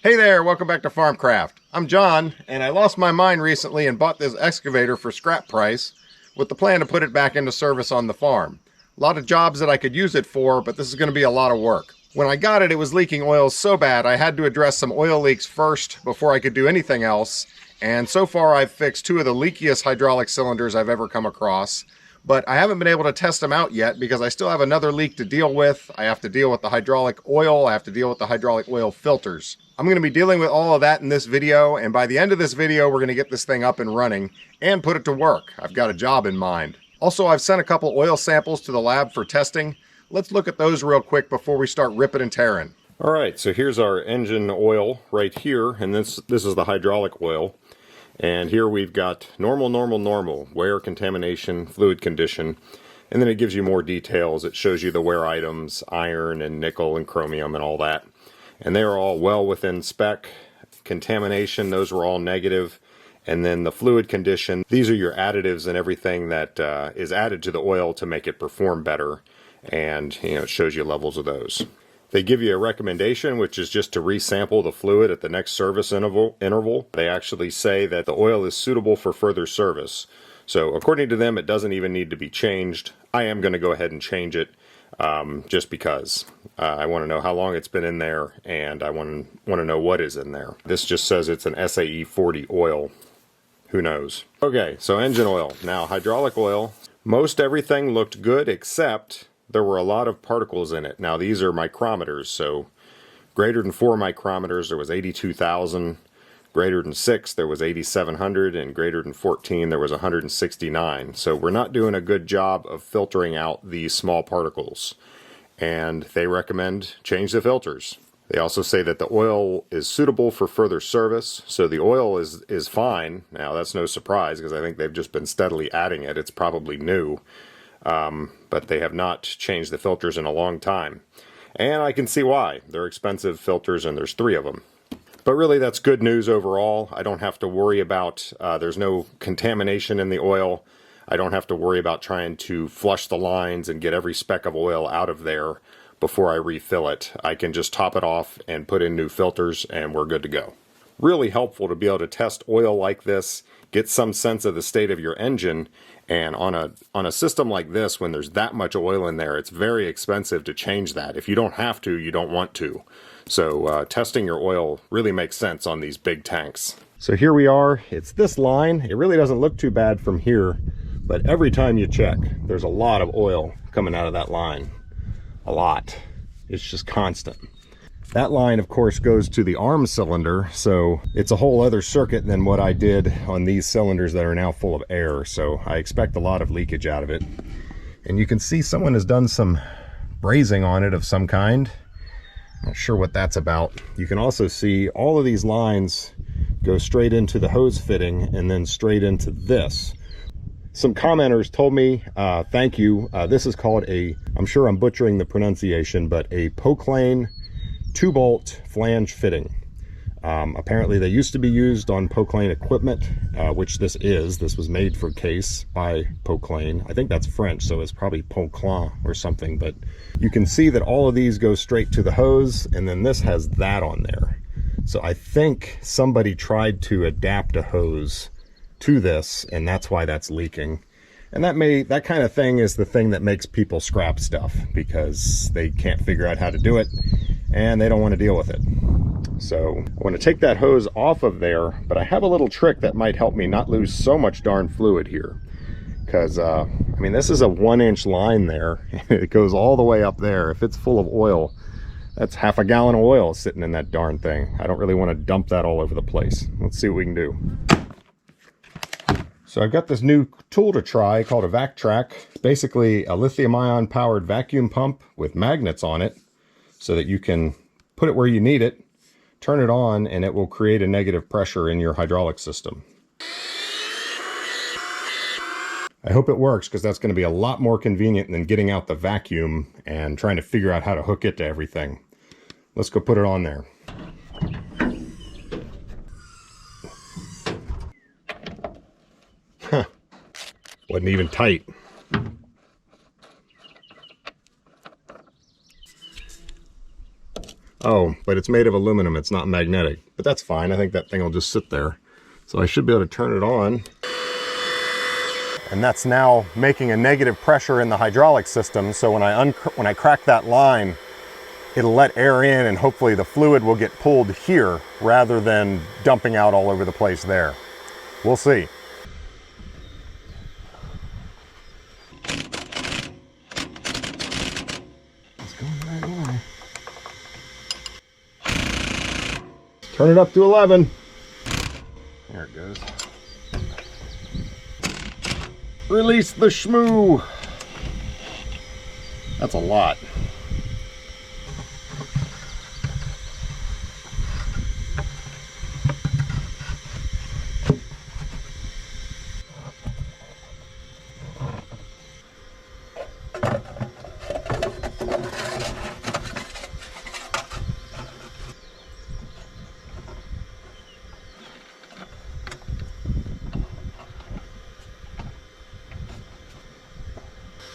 Hey there, welcome back to Farmcraft. I'm John, and I lost my mind recently and bought this excavator for scrap price with the plan to put it back into service on the farm. A lot of jobs that I could use it for, but this is going to be a lot of work. When I got it, it was leaking oil so bad I had to address some oil leaks first before I could do anything else. And so far I've fixed two of the leakiest hydraulic cylinders I've ever come across. But I haven't been able to test them out yet because I still have another leak to deal with. I have to deal with the hydraulic oil. I have to deal with the hydraulic oil filters. I'm going to be dealing with all of that in this video, and by the end of this video, we're going to get this thing up and running and put it to work. I've got a job in mind. Also, I've sent a couple oil samples to the lab for testing. Let's look at those real quick before we start ripping and tearing. All right, so here's our engine oil right here, and this is the hydraulic oil. And here we've got normal, wear, contamination, fluid condition, and then it gives you more details. It shows you the wear items, iron and nickel and chromium and all that. And they're all well within spec. Contamination, those were all negative. And then the fluid condition, these are your additives and everything that is added to the oil to make it perform better. And it shows you levels of those. They give you a recommendation, which is just to resample the fluid at the next service interval. They actually say that the oil is suitable for further service. So according to them, it doesn't even need to be changed. I am going to go ahead and change it just because I want to know how long it's been in there, and I want to know what is in there. This just says it's an SAE 40 oil. Who knows? Okay, so engine oil. Now hydraulic oil, most everything looked good except there were a lot of particles in it. Now these are micrometers, so greater than 4 micrometers there was 82,000, greater than 6 there was 8,700, and greater than 14 there was 169. So we're not doing a good job of filtering out these small particles, and they recommend change the filters. They also say that the oil is suitable for further service, so the oil is fine. Now that's no surprise because I think they've just been steadily adding it. It's probably new. But they have not changed the filters in a long time. And I can see why. They're expensive filters and there's 3 of them. But really that's good news overall. I don't have to worry about, there's no contamination in the oil. I don't have to worry about trying to flush the lines and get every speck of oil out of there before I refill it. I can just top it off and put in new filters and we're good to go. Really helpful to be able to test oil like this, get some sense of the state of your engine. And on a system like this, when there's that much oil in there, it's very expensive to change that. If you don't have to, you don't want to. So testing your oil really makes sense on these big tanks. So here we are. It's this line. It really doesn't look too bad from here, but every time you check, there's a lot of oil coming out of that line. A lot. It's just constant. That line, of course, goes to the arm cylinder, so it's a whole other circuit than what I did on these cylinders that are now full of air, so I expect a lot of leakage out of it. And you can see someone has done some brazing on it of some kind. Not sure what that's about. You can also see all of these lines go straight into the hose fitting and then straight into this. Some commenters told me, thank you, this is called I'm sure I'm butchering the pronunciation, but a Poclane 2-bolt flange fitting. Apparently they used to be used on Poclane equipment, which this was made for Case by Poclane. I think that's French, so it's probably Poclane or something, but you can see that all of these go straight to the hose, and then this has that on there. So I think somebody tried to adapt a hose to this, and that's why that's leaking. And that kind of thing is the thing that makes people scrap stuff, because they can't figure out how to do it and they don't want to deal with it. So I want to take that hose off of there, but I have a little trick that might help me not lose so much darn fluid here. Because, I mean, this is a 1-inch line there. It goes all the way up there. If it's full of oil, that's half a gallon of oil sitting in that darn thing. I don't really want to dump that all over the place. Let's see what we can do. So I've got this new tool to try called a Vac Track. It's basically a lithium-ion powered vacuum pump with magnets on it so that you can put it where you need it, turn it on, and it will create a negative pressure in your hydraulic system. I hope it works because that's going to be a lot more convenient than getting out the vacuum and trying to figure out how to hook it to everything. Let's go put it on there. Huh. Wasn't even tight. Oh, but it's made of aluminum. It's not magnetic. But that's fine. I think that thing will just sit there. So I should be able to turn it on. And that's now making a negative pressure in the hydraulic system. So when I crack that line, it'll let air in and hopefully the fluid will get pulled here rather than dumping out all over the place there. We'll see. It's going the right way. Turn it up to 11. There it goes. Release the shmoo. That's a lot.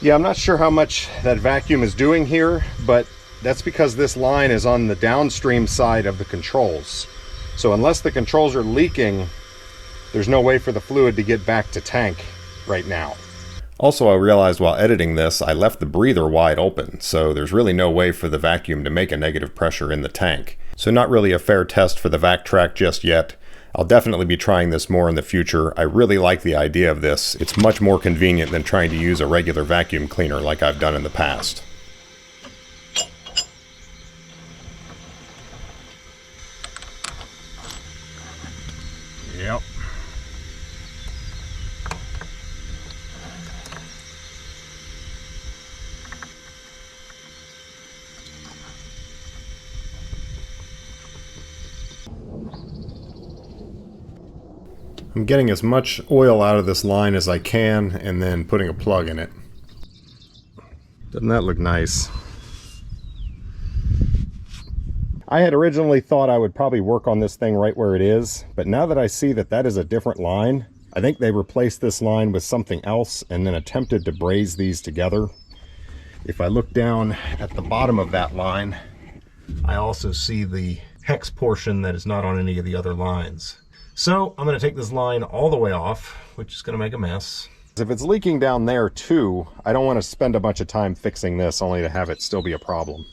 Yeah, I'm not sure how much that vacuum is doing here, but that's because this line is on the downstream side of the controls. So unless the controls are leaking, there's no way for the fluid to get back to tank right now. Also, I realized while editing this, I left the breather wide open, so there's really no way for the vacuum to make a negative pressure in the tank. So not really a fair test for the vac track just yet. I'll definitely be trying this more in the future. I really like the idea of this. It's much more convenient than trying to use a regular vacuum cleaner like I've done in the past. Yep. I'm getting as much oil out of this line as I can and then putting a plug in it. Doesn't that look nice? I had originally thought I would probably work on this thing right where it is, but now that I see that that is a different line, I think they replaced this line with something else and then attempted to braze these together. If I look down at the bottom of that line, I also see the hex portion that is not on any of the other lines. So I'm going to take this line all the way off, which is going to make a mess. If it's leaking down there too, I don't want to spend a bunch of time fixing this only to have it still be a problem.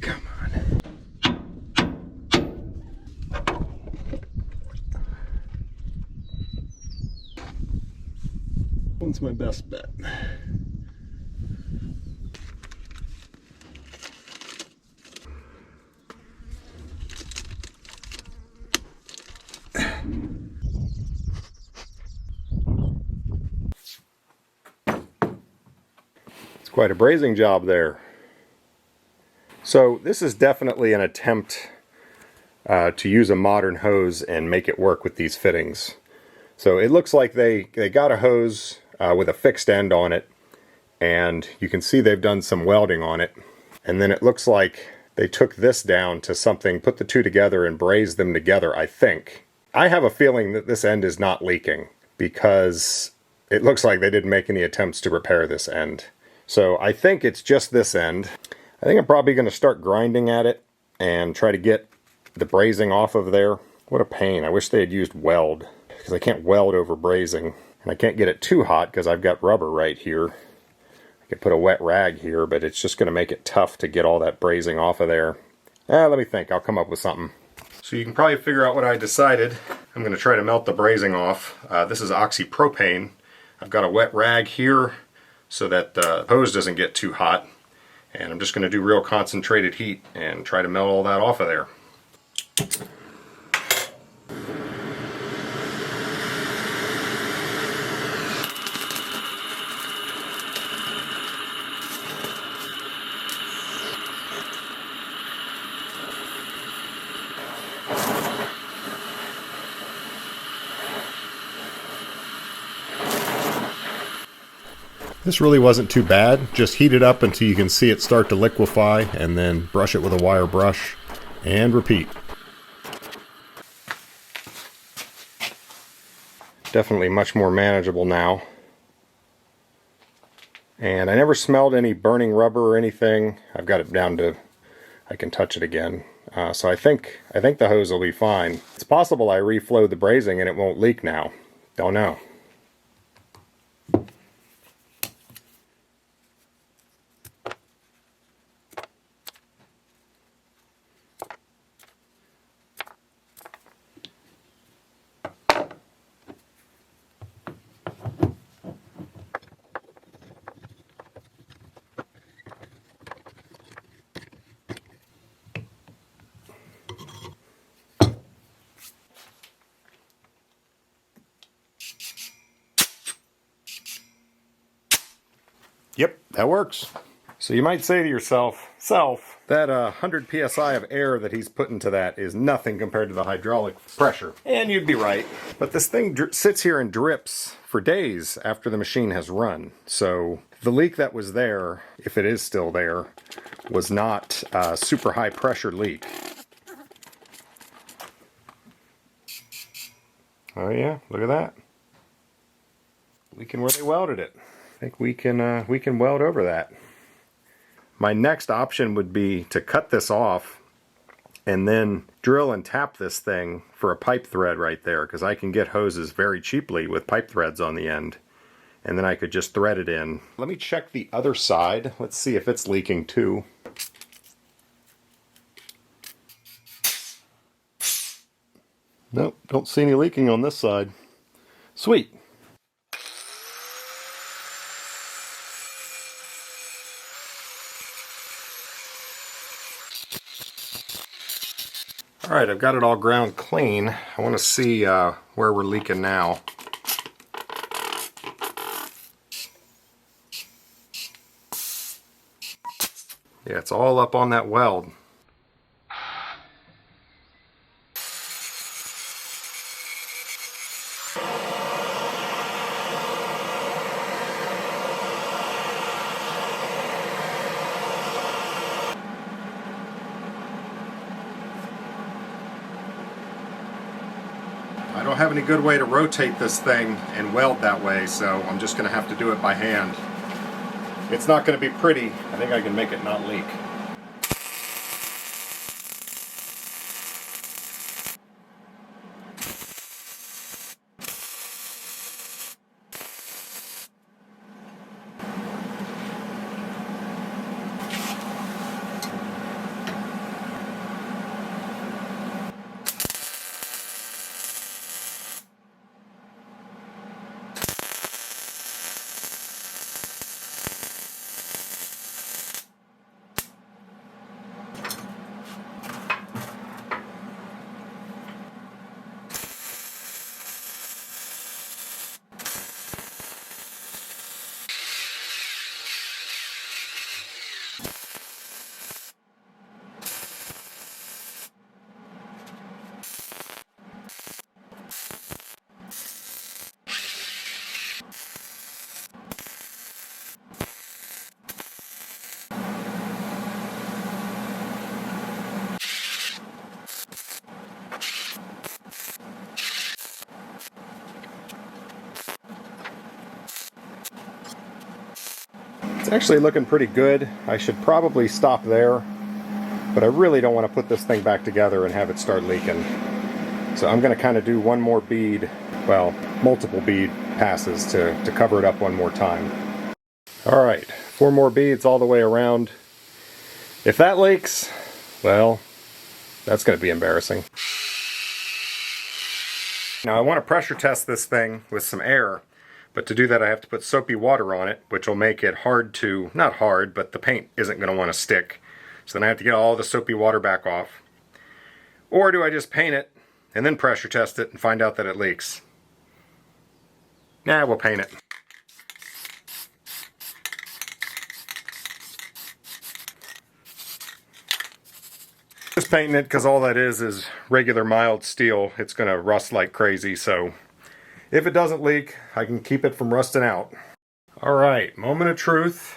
Come on. One's my best bet. Quite a brazing job there. So this is definitely an attempt to use a modern hose and make it work with these fittings. So it looks like they got a hose with a fixed end on it, and you can see they've done some welding on it, and then it looks like they took this down to something, put the two together and brazed them together, I think. I have a feeling that this end is not leaking because it looks like they didn't make any attempts to repair this end. So I think it's just this end. I think I'm probably going to start grinding at it and try to get the brazing off of there. What a pain. I wish they had used weld, because I can't weld over brazing. And I can't get it too hot because I've got rubber right here. I could put a wet rag here, but it's just going to make it tough to get all that brazing off of there. Let me think. I'll come up with something. So you can probably figure out what I decided. I'm going to try to melt the brazing off. This is oxypropane. I've got a wet rag here so that the hose doesn't get too hot, and I'm just going to do real concentrated heat and try to melt all that off of there. This really wasn't too bad. Just heat it up until you can see it start to liquefy, and then brush it with a wire brush, and repeat. Definitely much more manageable now. And I never smelled any burning rubber or anything. I've got it down to, I can touch it again. So I think the hose will be fine. It's possible I reflowed the brazing and it won't leak now. Don't know. Yep, that works. So you might say to yourself, that 100 psi of air that he's put into that is nothing compared to the hydraulic pressure. And you'd be right. But this thing sits here and drips for days after the machine has run. So the leak that was there, if it is still there, was not a super high pressure leak. Oh yeah, look at that. Leaking where they welded it. I think we can weld over that. My next option would be to cut this off and then drill and tap this thing for a pipe thread right there, because I can get hoses very cheaply with pipe threads on the end. And then I could just thread it in. Let me check the other side. Let's see if it's leaking too. Nope, don't see any leaking on this side. Sweet. Alright, I've got it all ground clean. I want to see where we're leaking now. Yeah, it's all up on that weld. I don't have any good way to rotate this thing and weld that way, so I'm just going to have to do it by hand. It's not going to be pretty. I think I can make it not leak. It's actually looking pretty good. I should probably stop there, but I really don't want to put this thing back together and have it start leaking. So I'm going to kind of do one more bead, well, multiple bead passes to cover it up one more time. Alright, 4 more beads all the way around. If that leaks, well, that's going to be embarrassing. Now I want to pressure test this thing with some air. But to do that I have to put soapy water on it, which will make it hard to, not hard, but the paint isn't going to want to stick. So then I have to get all the soapy water back off. Or do I just paint it and then pressure test it and find out that it leaks? Nah, we'll paint it. Just painting it because all that is regular mild steel. It's going to rust like crazy, so if it doesn't leak, I can keep it from rusting out. All right, moment of truth.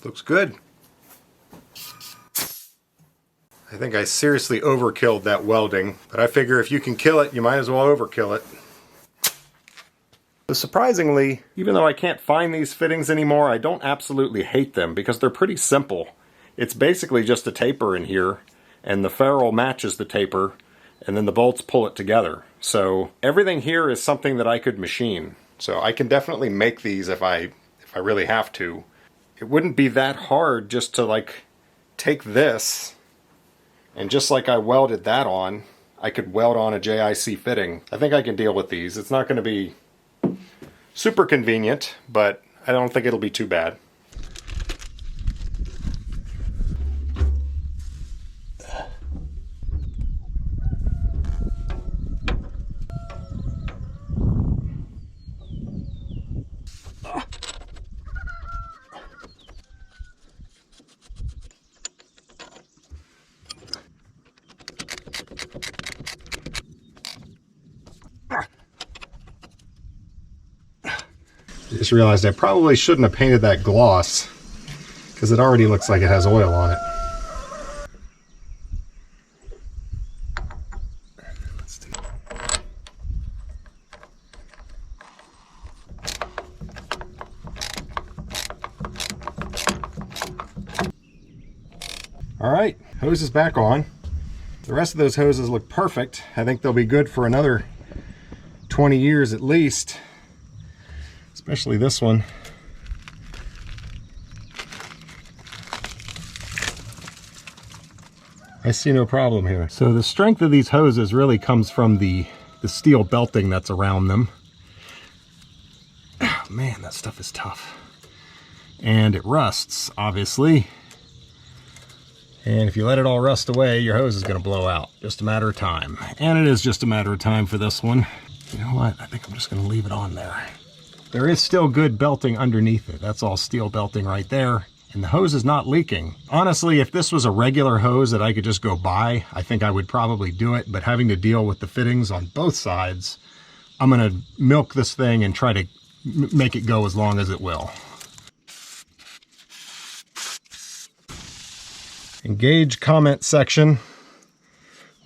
Looks good. I think I seriously overkilled that welding, but I figure if you can kill it, you might as well overkill it. So surprisingly, even though I can't find these fittings anymore, I don't absolutely hate them because they're pretty simple. It's basically just a taper in here, and the ferrule matches the taper, and then the bolts pull it together. So everything here is something that I could machine. So I can definitely make these if I really have to. It wouldn't be that hard just to like take this, and just like I welded that on, I could weld on a JIC fitting. I think I can deal with these. It's not going to be super convenient, but I don't think it'll be too bad. Just realized I probably shouldn't have painted that gloss because it already looks like it has oil on it. Let's do All right, hose is back on. The rest of those hoses look perfect. I think they'll be good for another 20 years at least. Especially this one. I see no problem here. So the strength of these hoses really comes from the steel belting that's around them. Oh, man, that stuff is tough. And it rusts, obviously. And if you let it all rust away, your hose is going to blow out. Just a matter of time. And it is just a matter of time for this one. You know what? I think I'm just going to leave it on there. There is still good belting underneath it. That's all steel belting right there. And the hose is not leaking. Honestly, if this was a regular hose that I could just go buy, I think I would probably do it. But having to deal with the fittings on both sides, I'm going to milk this thing and try to make it go as long as it will. Engage comment section.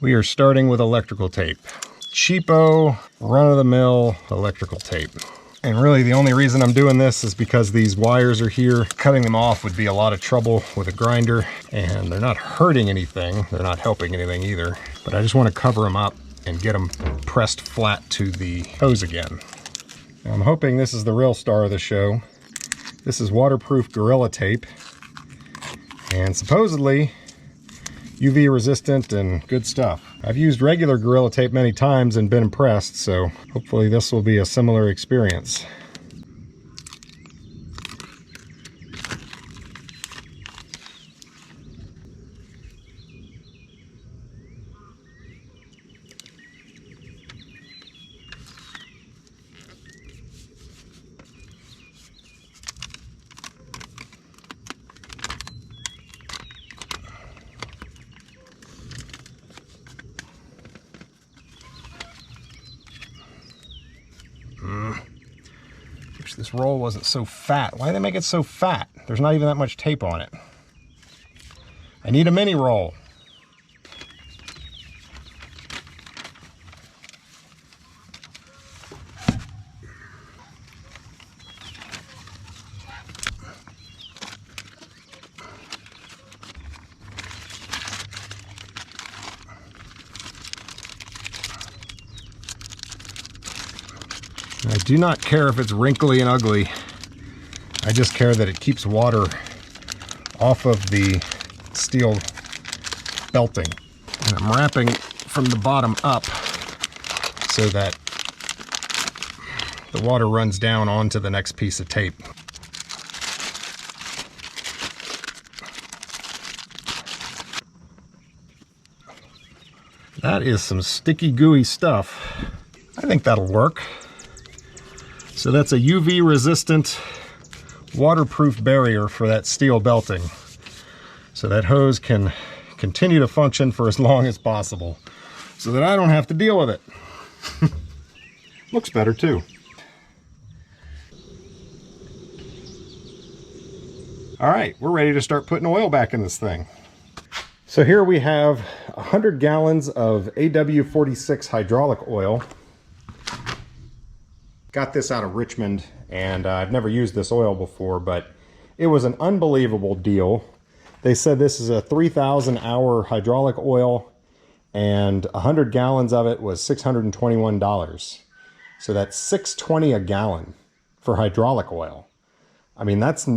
We are starting with electrical tape. Cheapo, run-of-the-mill electrical tape. And really the only reason I'm doing this is because these wires are here. Cutting them off would be a lot of trouble with a grinder, and they're not hurting anything. They're not helping anything either. But I just want to cover them up and get them pressed flat to the hose again. Now, I'm hoping this is the real star of the show. This is waterproof Gorilla Tape. And supposedly UV resistant and good stuff. I've used regular Gorilla Tape many times and been impressed, so hopefully this will be a similar experience. Wish this roll wasn't so fat. Why do they make it so fat? There's not even that much tape on it. I need a mini roll. I do not care if it's wrinkly and ugly. I just care that it keeps water off of the steel belting. And I'm wrapping from the bottom up so that the water runs down onto the next piece of tape. That is some sticky, gooey stuff. I think that'll work. So that's a UV resistant waterproof barrier for that steel belting. So that hose can continue to function for as long as possible. so that I don't have to deal with it. Looks better too. All right, we're ready to start putting oil back in this thing. So here we have 100 gallons of AW46 hydraulic oil. Got this out of Richmond, and I've never used this oil before, but it was an unbelievable deal. They said this is a 3,000 hour hydraulic oil, and 100 gallons of it was $621. So that's $6.20 a gallon for hydraulic oil. I mean, that's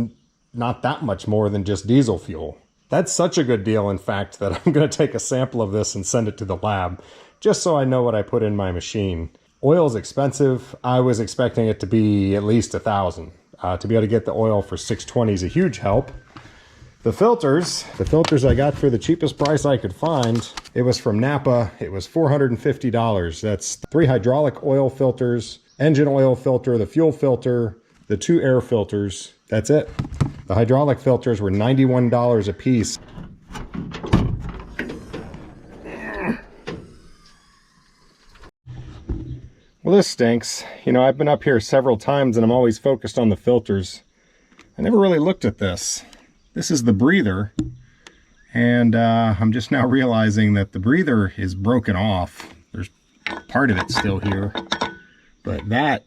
not that much more than just diesel fuel. That's such a good deal, in fact, that I'm going to take a sample of this and send it to the lab, just so I know what I put in my machine. Oil is expensive. I was expecting it to be at least $1,000. To be able to get the oil for $6.20 is a huge help. The filters I got for the cheapest price I could find, it was from Napa. It was $450. That's 3 hydraulic oil filters, engine oil filter, the fuel filter, the 2 air filters. That's it. The hydraulic filters were $91 a piece. Well, this stinks. You know, I've been up here several times and I'm always focused on the filters. I never really looked at this. This is the breather, and I'm just now realizing that the breather is broken off. There's part of it still here, but that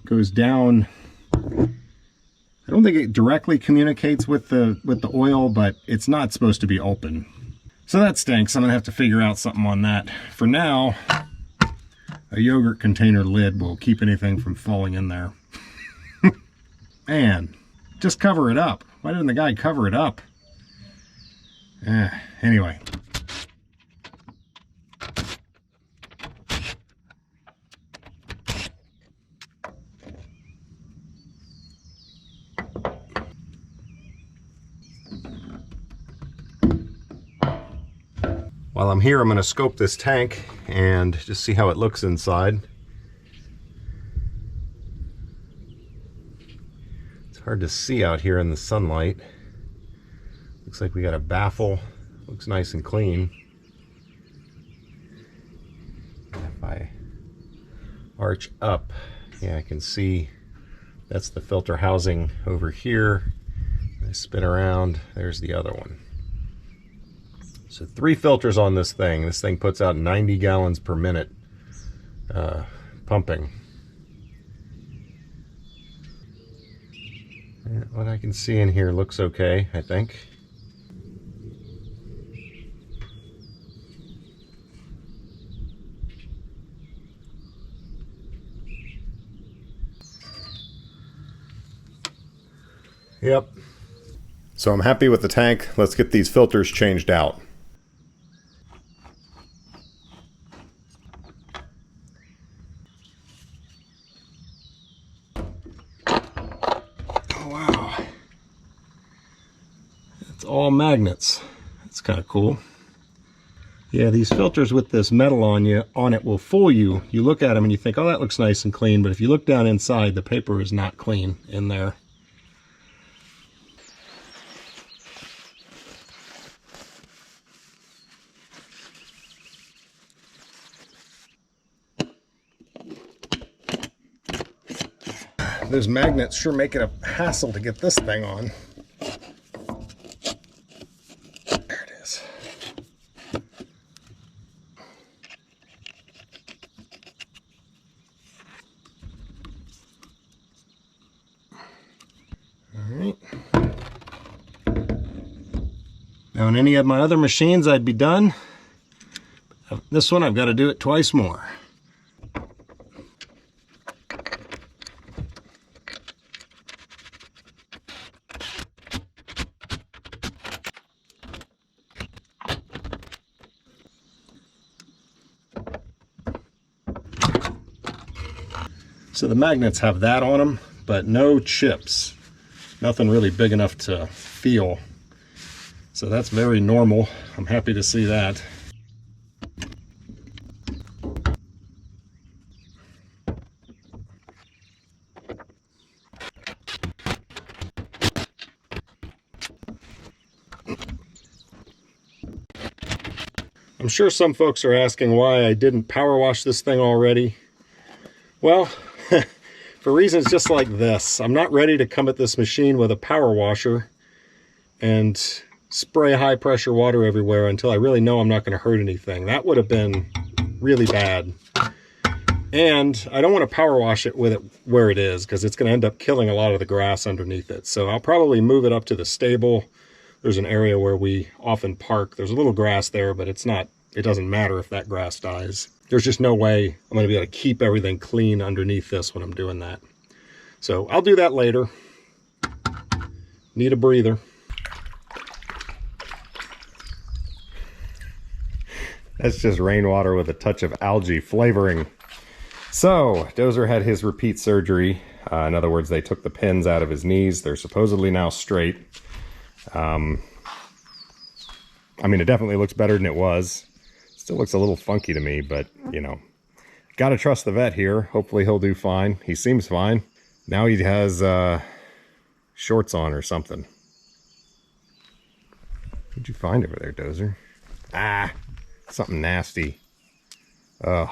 goes down. I don't think it directly communicates with the oil, but it's not supposed to be open. So that stinks. I'm gonna have to figure out something on that. For now, a yogurt container lid will keep anything from falling in there. Man, just cover it up. Why didn't the guy cover it up? Anyway. While I'm here, I'm going to scope this tank and just see how it looks inside. It's hard to see out here in the sunlight. Looks like we got a baffle. Looks nice and clean. If I arch up, yeah, I can see that's the filter housing over here. I spin around, there's the other one. So 3 filters on this thing. This thing puts out 90 gallons per minute pumping. And what I can see in here looks okay, I think. Yep. So I'm happy with the tank. Let's get these filters changed out. Oh wow. It's all magnets. That's kind of cool. Yeah, these filters with this metal on it will fool you. You look at them and you think, oh, that looks nice and clean, but if you look down inside, the paper is not clean in there. Those magnets sure make it a hassle to get this thing on. There it is. All right. Now in any of my other machines I'd be done. This one I've got to do it twice more. So the magnets have that on them, but no chips. Nothing really big enough to feel. So that's very normal. I'm happy to see that. I'm I'm sure some folks are asking why I didn't power wash this thing already. Well, for reasons just like this. I'm not ready to come at this machine with a power washer and spray high pressure water everywhere until I really know I'm not going to hurt anything. That would have been really bad. And I don't want to power wash it with it where it is, because it's going to end up killing a lot of the grass underneath it. So I'll probably move it up to the stable. There's an area where we often park. There's a little grass there, but it doesn't matter if that grass dies. There's just no way I'm going to be able to keep everything clean underneath this when I'm doing that. So I'll do that later. Need a breather. That's just rainwater with a touch of algae flavoring. So, Dozer had his repeat surgery. In other words, they took the pins out of his knees. They're supposedly now straight. I mean, it definitely looks better than it was. Still looks a little funky to me, but, you know, gotta trust the vet here. Hopefully he'll do fine. He seems fine. Now he has shorts on or something. What'd you find over there, Dozer? Ah, something nasty. Ugh.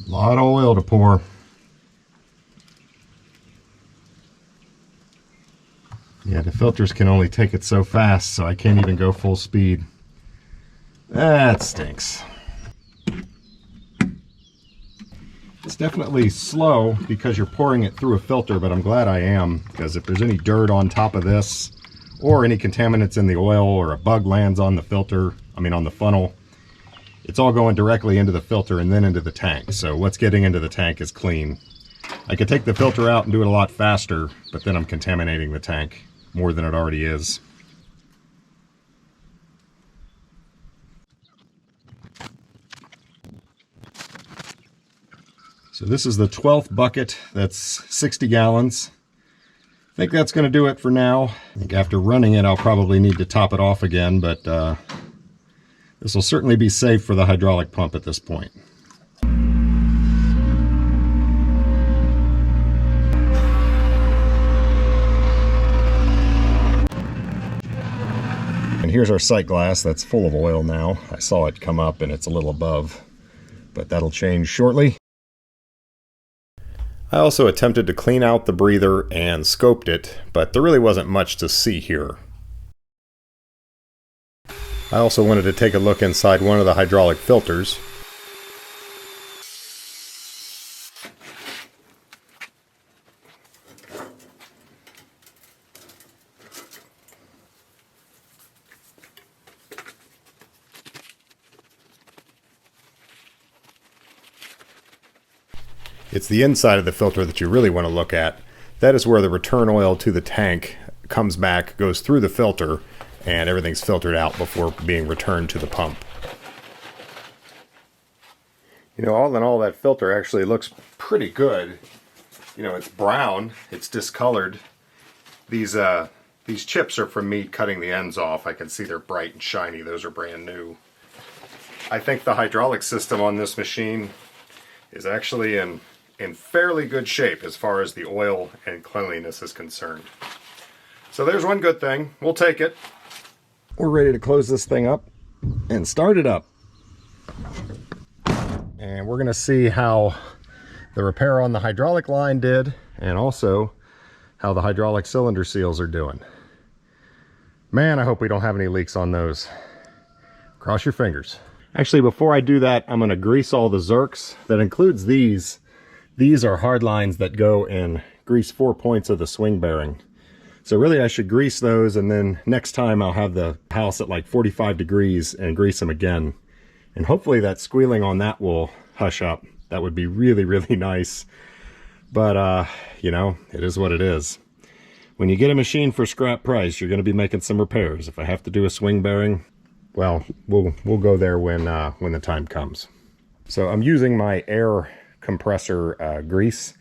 A lot of oil to pour. Yeah, the filters can only take it so fast, so I can't even go full speed. That stinks. It's definitely slow because you're pouring it through a filter, but I'm glad I am, because if there's any dirt on top of this, or any contaminants in the oil, or a bug lands on the filter, on the funnel, it's all going directly into the filter and then into the tank. So what's getting into the tank is clean. I could take the filter out and do it a lot faster, but then I'm contaminating the tank more than it already is. So this is the 12th bucket. That's 60 gallons. I think that's going to do it for now. I think after running it, I'll probably need to top it off again, but this will certainly be safe for the hydraulic pump at this point. And here's our sight glass. That's full of oil now. I saw it come up and it's a little above, but that'll change shortly. I also attempted to clean out the breather and scoped it, but there really wasn't much to see here. I also wanted to take a look inside one of the hydraulic filters. It's the inside of the filter that you really want to look at. That is where the return oil to the tank comes back, goes through the filter, and everything's filtered out before being returned to the pump. You know, all in all, that filter actually looks pretty good. You know, it's brown, it's discolored. These chips are from me cutting the ends off. I can see they're bright and shiny. Those are brand new. I think the hydraulic system on this machine is actually in fairly good shape as far as the oil and cleanliness is concerned. So there's one good thing. We'll take it. We're ready to close this thing up and start it up. And we're going to see how the repair on the hydraulic line did, and also how the hydraulic cylinder seals are doing. Man, I hope we don't have any leaks on those. Cross your fingers. Actually, before I do that, I'm going to grease all the Zerks. That includes these. These are hard lines that go and grease 4 points of the swing bearing. So really I should grease those, and then next time I'll have the house at like 45 degrees and grease them again. And hopefully that squealing on that will hush up. That would be really, really nice. But, you know, it is what it is. When you get a machine for scrap price, you're going to be making some repairs. If I have to do a swing bearing, well, we'll go there when the time comes. So I'm using my air compressor grease.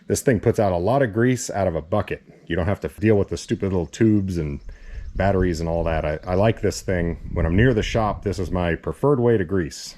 This thing puts out a lot of grease out of a bucket. You don't have to deal with the stupid little tubes and batteries and all that. I like this thing. When I'm near the shop, this is my preferred way to grease.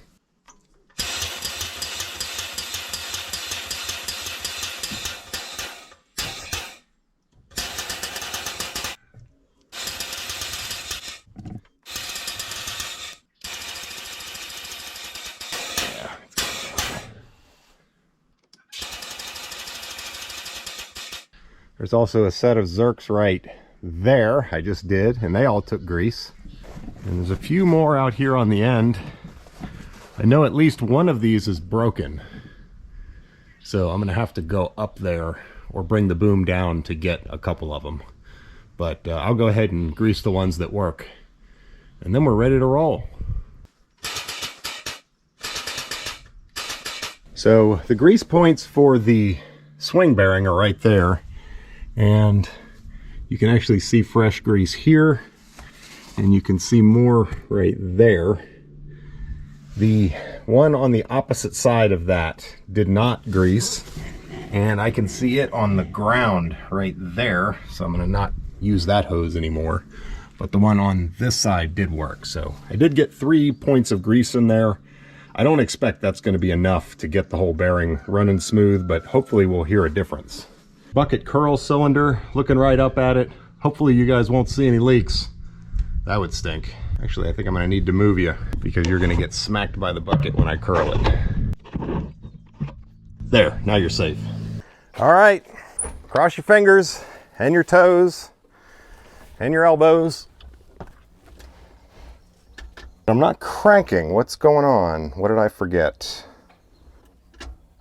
There's also a set of Zerks right there, I just did, and they all took grease. And there's a few more out here on the end. I know at least one of these is broken. So I'm gonna have to go up there or bring the boom down to get a couple of them. But I'll go ahead and grease the ones that work. And then we're ready to roll. So the grease points for the swing bearing are right there. And you can actually see fresh grease here, and you can see more right there. The one on the opposite side of that did not grease, and I can see it on the ground right there, so I'm going to not use that hose anymore. But the one on this side did work, so I did get 3 points of grease in there. I don't expect that's going to be enough to get the whole bearing running smooth, but hopefully we'll hear a difference. Bucket curl cylinder, looking right up at it. Hopefully you guys won't see any leaks. That would stink. Actually, I think I'm gonna need to move you because you're gonna get smacked by the bucket when I curl it. There, now you're safe. All right, cross your fingers and your toes and your elbows. I'm not cranking. What's going on? What did I forget?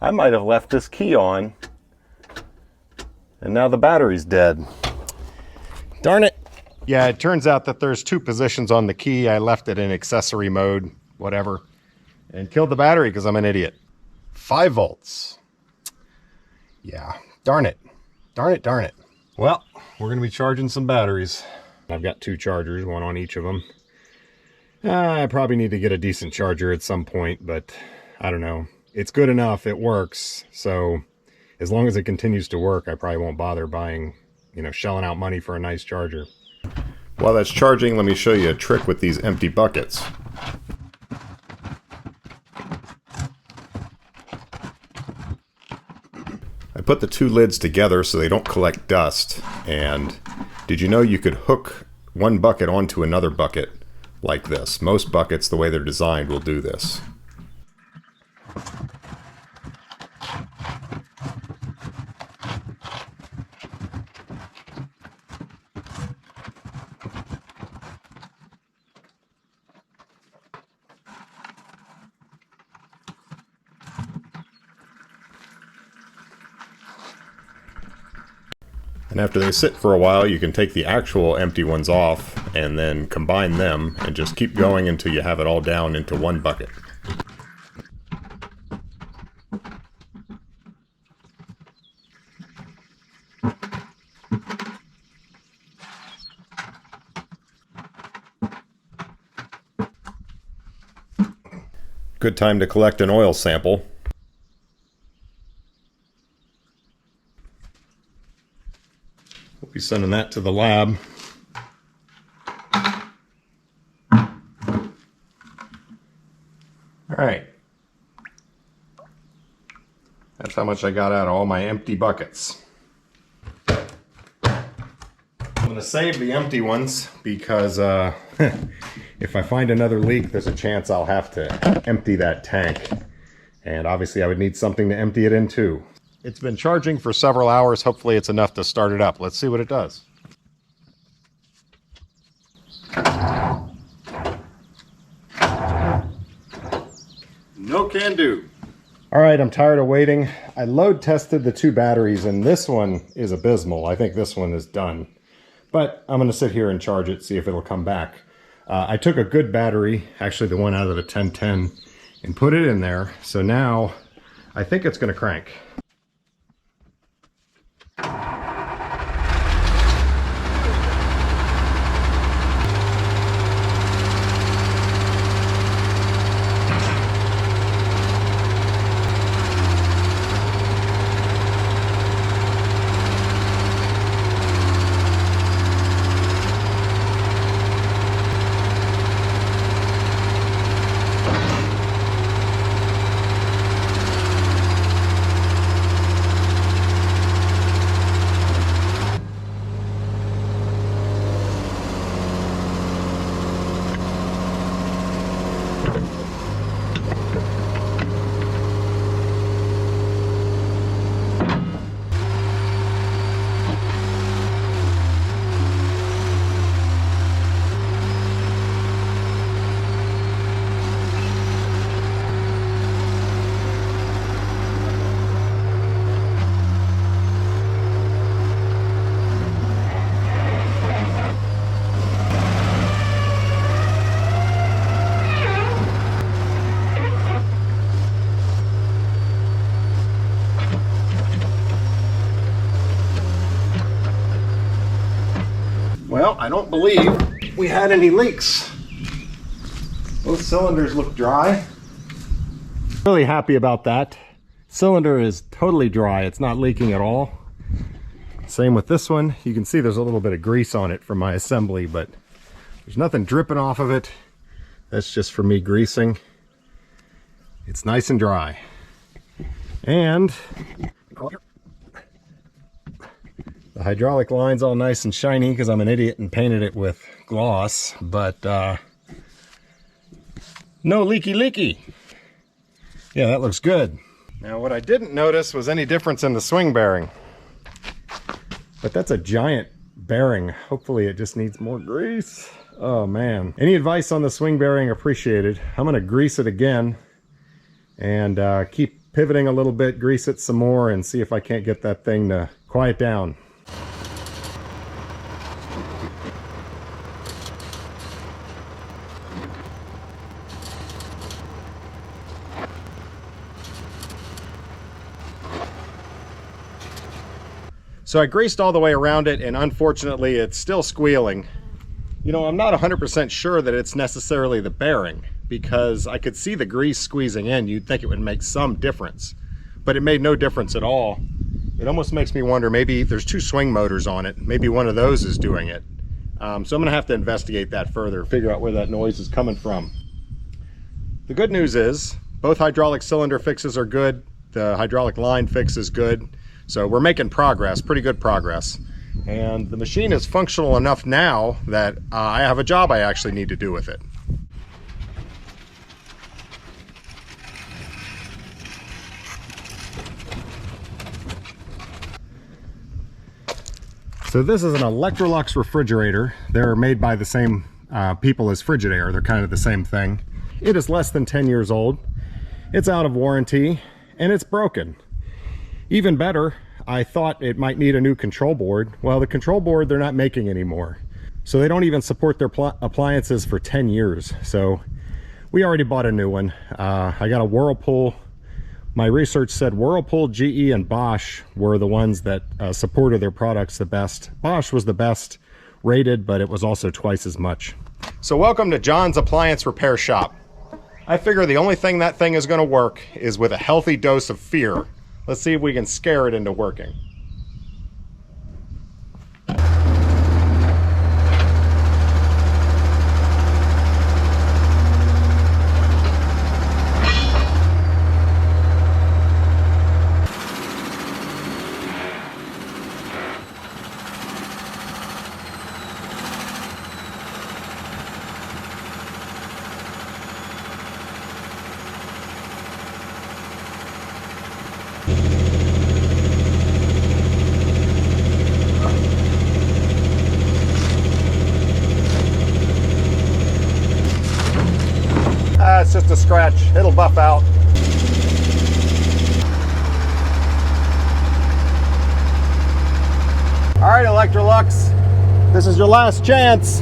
I might have left this key on. And now the battery's dead. Darn it. Yeah, it turns out that there's 2 positions on the key. I left it in accessory mode, whatever, and killed the battery because I'm an idiot. 5 volts. Yeah, darn it. Darn it, darn it. Well, we're going to be charging some batteries. I've got 2 chargers, one on each of them. I probably need to get a decent charger at some point, but I don't know. It's good enough. It works. So as long as it continues to work, I probably won't bother buying, you know, shelling out money for a nice charger. While that's charging, let me show you a trick with these empty buckets. I put the 2 lids together so they don't collect dust. And did you know you could hook one bucket onto another bucket like this? Most buckets, the way they're designed, will do this. And after they sit for a while, you can take the actual empty ones off and then combine them and just keep going until you have it all down into one bucket. Good time to collect an oil sample. We'll be sending that to the lab. All right. That's how much I got out of all my empty buckets. I'm going to save the empty ones because if I find another leak, there's a chance I'll have to empty that tank. And obviously I would need something to empty it into. It's been charging for several hours. Hopefully it's enough to start it up. Let's see what it does. No can do. All right, I'm tired of waiting. I load tested the 2 batteries and this one is abysmal. I think this one is done. But I'm gonna sit here and charge it, see if it'll come back. I took a good battery, actually the one out of the 1010, and put it in there. So now I think it's gonna crank. Well, I don't believe we had any leaks. Both cylinders look dry. Really happy about that. Cylinder is totally dry. It's not leaking at all. Same with this one. You can see there's a little bit of grease on it from my assembly, but there's nothing dripping off of it. That's just for me greasing. It's nice and dry. And the hydraulic line's all nice and shiny because I'm an idiot and painted it with gloss, but no leaky. Yeah, that looks good. Now what I didn't notice was any difference in the swing bearing. But that's a giant bearing. Hopefully it just needs more grease. Oh man. Any advice on the swing bearing appreciated. I'm gonna grease it again and keep pivoting a little bit, grease it some more, and see if I can't get that thing to quiet down. So I greased all the way around it, and unfortunately it's still squealing. You know, I'm not 100% sure that it's necessarily the bearing, because I could see the grease squeezing in. You'd think it would make some difference, but it made no difference at all. It almost makes me wonder, maybe there's 2 swing motors on it. Maybe one of those is doing it. So I'm gonna have to investigate that further, figure out where that noise is coming from. The good news is both hydraulic cylinder fixes are good. The hydraulic line fix is good. So we're making progress, pretty good progress. And the machine is functional enough now that I have a job I actually need to do with it. So this is an Electrolux refrigerator. They're made by the same people as Frigidaire. They're kind of the same thing. It is less than 10 years old. It's out of warranty and it's broken. Even better, I thought it might need a new control board. Well, the control board they're not making anymore. So they don't even support their appliances for 10 years. So we already bought a new one. I got a Whirlpool. My research said Whirlpool, GE, and Bosch were the ones that supported their products the best. Bosch was the best rated, but it was also twice as much. So welcome to John's Appliance Repair Shop. I figure the only thing that thing is going to work is with a healthy dose of fear. Let's see if we can scare it into working. it's just a scratch. It'll buff out. All right, Electrolux, this is your last chance.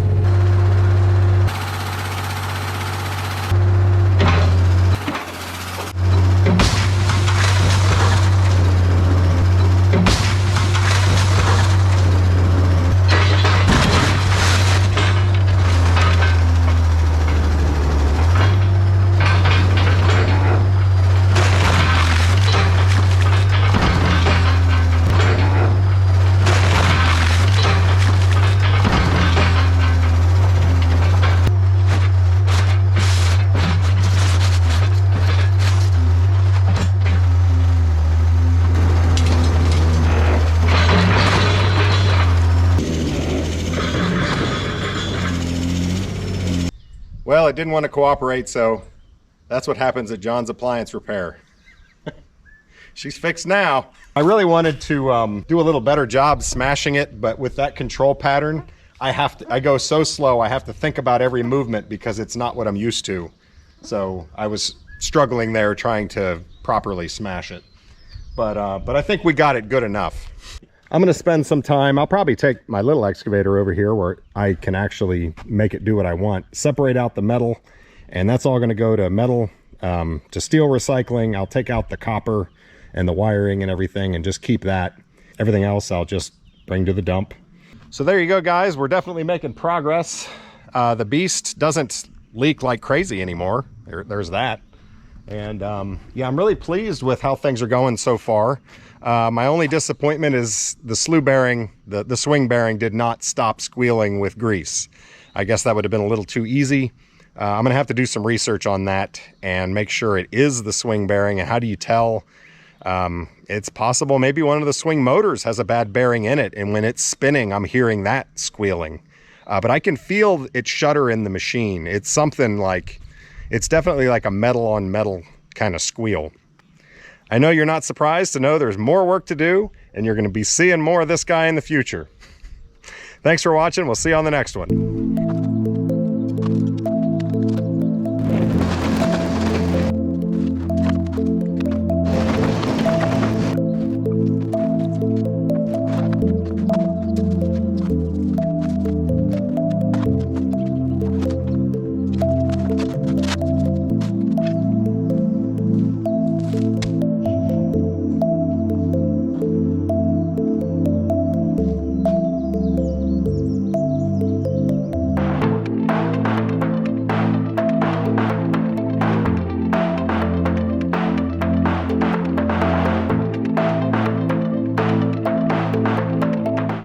Well, it didn't want to cooperate, so that's what happens at John's Appliance Repair. She's fixed now. I really wanted to do a little better job smashing it, but with that control pattern, I go so slow, I have to think about every movement because it's not what I'm used to. So I was struggling there trying to properly smash it. But I think we got it good enough. I'm going to spend some time. I'll probably take my little excavator over here where I can actually make it do what I want. Separate out the metal, and that's all going to go to metal, to steel recycling. I'll take out the copper and the wiring and everything and just keep that. Everything else I'll just bring to the dump. So there you go, guys. We're definitely making progress. The beast doesn't leak like crazy anymore. There's that. And yeah, I'm really pleased with how things are going so far. My only disappointment is the slew bearing, the swing bearing did not stop squealing with grease. I guess that would have been a little too easy. I'm gonna have to do some research on that and make sure it is the swing bearing. And how do you tell? It's possible maybe one of the swing motors has a bad bearing in it, and when it's spinning, I'm hearing that squealing. But I can feel it shudder in the machine. It's something like, it's definitely like a metal on metal kind of squeal. I know you're not surprised to know there's more work to do, and you're going to be seeing more of this guy in the future. Thanks for watching. We'll see you on the next one.